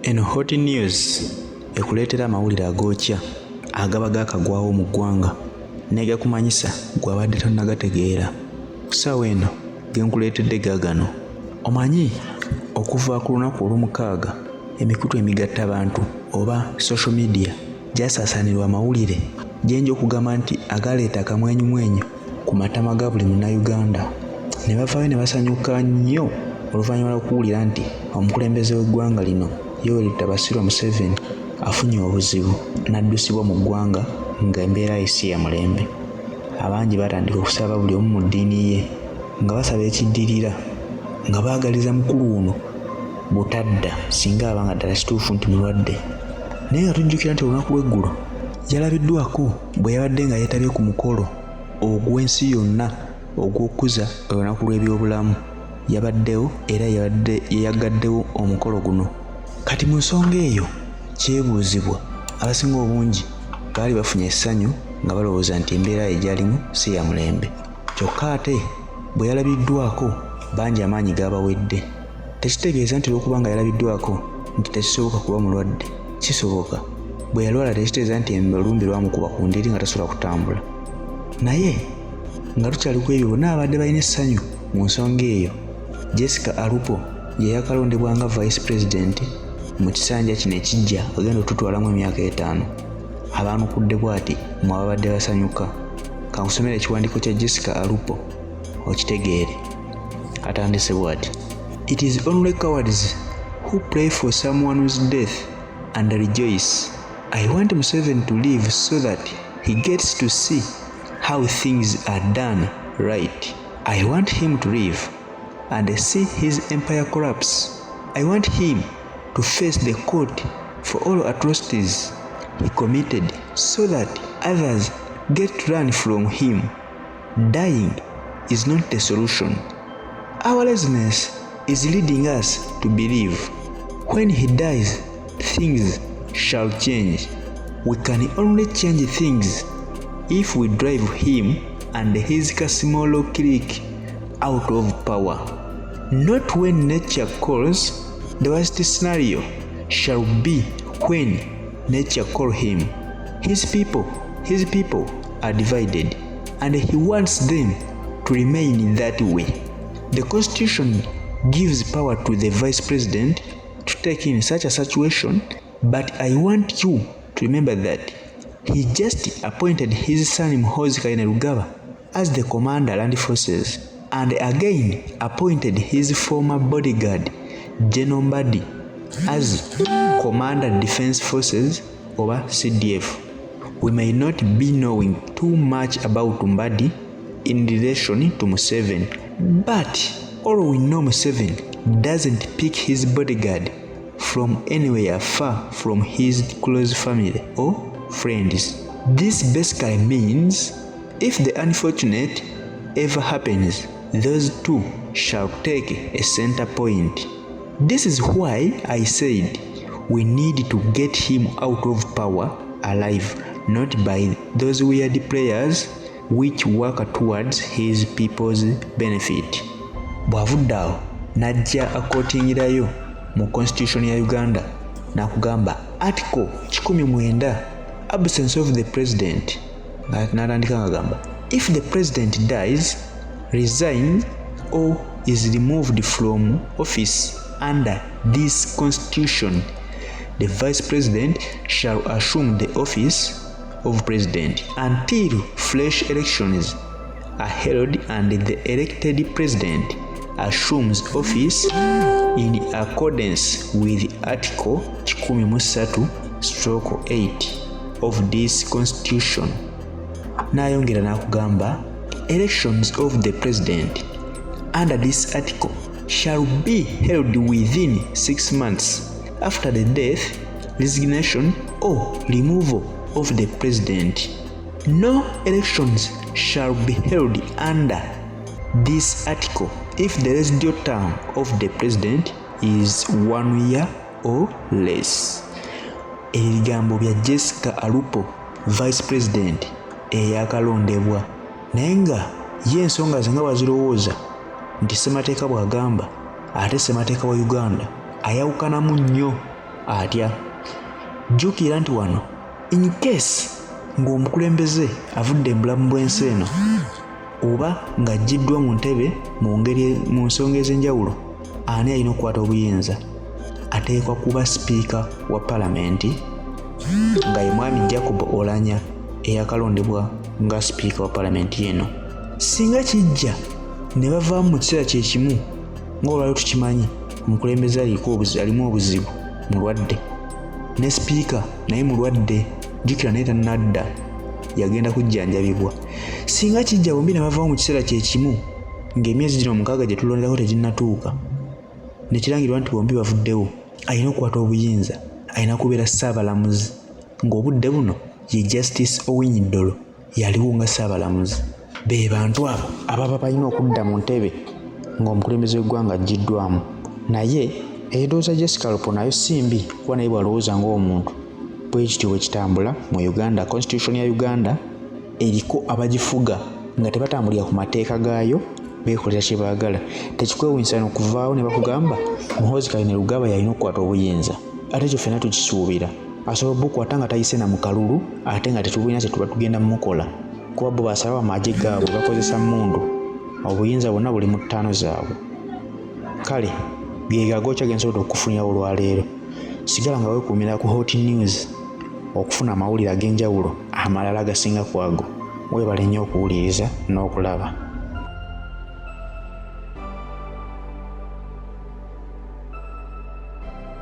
Eno hot news ekuleetera amawulire agookya agaba gaakagwawo mu ggwanga n'egakumanyisa gw'abadde tonnagategeera. Ku ssaawa eno ge nkuleetedde gaagano. Omanyi okuva ku lunaku olw'omukaaga emikutu emigattabantu oba social media gyasaasaanirwa amawulire gyenja okugamba nti agaleeta akamwenyumwenyu ku matama ga buli munnayuganda ne bavaayo ne basanyuka nnyo oluvannyuma lw'okuwulira nti omukulembeze w'eggwanga lino Yoweri Museveni afunye obuzibu n'addusibwa mu ggwanga ng'embeera ye si ya mulembe. Abangi batandika okusaba buli omu mu ddiini ye nga basaba ekiddirira nga baagaliza mukulu ono butadda singa abanga ddala kituufu nti mulwadde. Naye nga tujjukira nti olunaku lw'eggulo yalabiddwako bwe yabadde nga yeetabye ku mukolo ogw'ensi yonna ogw'okukuza olunaku lw'ebyobulamu. Yabaddewo era yeyagaddewo omukolo guno. Kati mu nsonga eyo kyebuuzibwa abasinga obungi baali bafunye essanyu nga balowooza nti embeera ye gyalimu si ya mulembe. Kyokka ate bwe yalabiddwako bangi amaanyi gaabawedde. Tekitegeeza nti olw'okuba nga yalabiddwako nti tekisoboka kuba mulwadde. Kisoboka. Bwe yalwala tekitegeeza nti olumbi lwamukuba ku ndiri nga tasobola kutambula. Naye nga tukyali ku ebyo bonna abadde balina essanyu mu nsonga eyo, Jesca Alupo ye yakalondebwa nga vice president mu kisanja kino ekijja ogenda otutwalamu emyaka 5. Abaanukudde bw'ati mu ababadde basanyuka. Kankusomera ekiwandiiko kya Jesca Alupo okitegeere. Atandise bw'ati: It is only cowards who pray for someone's death and rejoice. I want Museveni to live so that he gets to see how things are done right. I want him to live and see his empire collapse. I want him to face the court for all atrocities he committed so that others get to learn from him. Dying is not the solution. Our laziness is leading us to believe when he dies, things shall change. We can only change things if we drive him and his Casimolo clique out of power. Not when nature calls. The worst scenario shall be when nature calls him. His people are divided, and he wants them to remain that way. The Constitution gives power to the Vice President to take in such a situation, but I want you to remember that he just appointed his son Muhoozi Kainerugaba as the Commander Land Forces, and again appointed his former bodyguard General Mbadi as Commander Defense Forces or CDF. We may not be knowing too much about Mbadi in relation to Museveni, but all we know, Museveni doesn't pick his bodyguard from anywhere far from his close family or friends. This basically means if the unfortunate ever happens, those two shall take a center point. This is why I said we need to get him out of power alive, not by those weird players which work towards his people's benefit. Bwavuddawo najja akootingirayo mu constitution ya Uganda nakugamba article 19 absence of the president. Natandika ngagamba if the president dies, resigns or is removed from office under this constitution, the vice president shall assume the office of president until fresh elections are held and the elected president assumes office in accordance with Article 13(8) of this constitution. Nayongera nakugamba elections of the president under this article shall be held within 6 months after the death, resignation or removal of the president. No elections shall be held under this article if the residual term of the president is 1 year or less. Ebigambo bya Jesca Alupo, vice president eyakalondebwa. Naye nga ye ensonga ze nga wazirowooza nti ssemateeka bw'agamba ate ssemateeka wa Uganda ayawukanamu nnyo atya. Jjukira nti wano in case ng'omukulembeze avudde embulamu bw'ensi eno oba ng'aggiddwa mu ntebe mu nsonga ez'enjawulo, ani alina okukwata obuyinza? Ateekwa kuba sipiika wa palamenti nga ye mwami Jacob Oulanyah eyakalondebwa nga sipiika wa palamenti eno. Singa kijja ne bavaamu mu kiseera kye kimu ng'olwaliro tukimanyi omukulembeze alimu obuzibu, mulwadde, ne sipiika naye mulwadde, jjukira naye tannadda, yagenda kujjanjabibwa. Singa kijja bombi ne bavaamu mu kiseera kye kimu ng'emyezi gino 6 gye tulonderako teginnatuuka, ne kirangirwa nti bombi bavuddewo, alina okukwata obuyinza, alina kubeera ssaabalamuzi, ng'obudde buno ye Justice Owiny Dollo yaliwo nga ssaabalamuzi. Be bantu abo ababa balina okudda mu ntebe ng'omukulembeze w'eggwanga aggiddwamu. Naye endowooza Jesca Alupo nayo simbi kuba naye bw'alowooza ng'omuntu. Bwe kityo bwe kitambula mu Uganda. Constitution ya Uganda eriko abagifuga nga tebatambulira ku mateeka gaayo, beekolera kye baagala. Tekikwewuunyisa n'okuvaawo ne bakugamba Muhoozi Kainerugaba yalina okukwata obuyinza. Ate ekyo ffenna tukisuubira. Asobola bukwata nga tayise na mu kalulu ate nga tetulina kye tuba tugenda mumukola. Kuba bo basaba amagye gaabwe bakozesa mmundu. Obuyinza bwonna buli mu ttaano zaabwe. Kale ge gagokya gensobola okufunira olwaleero. Sigala nga weekuumira ku Hot News okufuna amawulire ag'enjawulo amalala agasinga ku ago. Weebale nnyo okuwuliriza n'okulaba.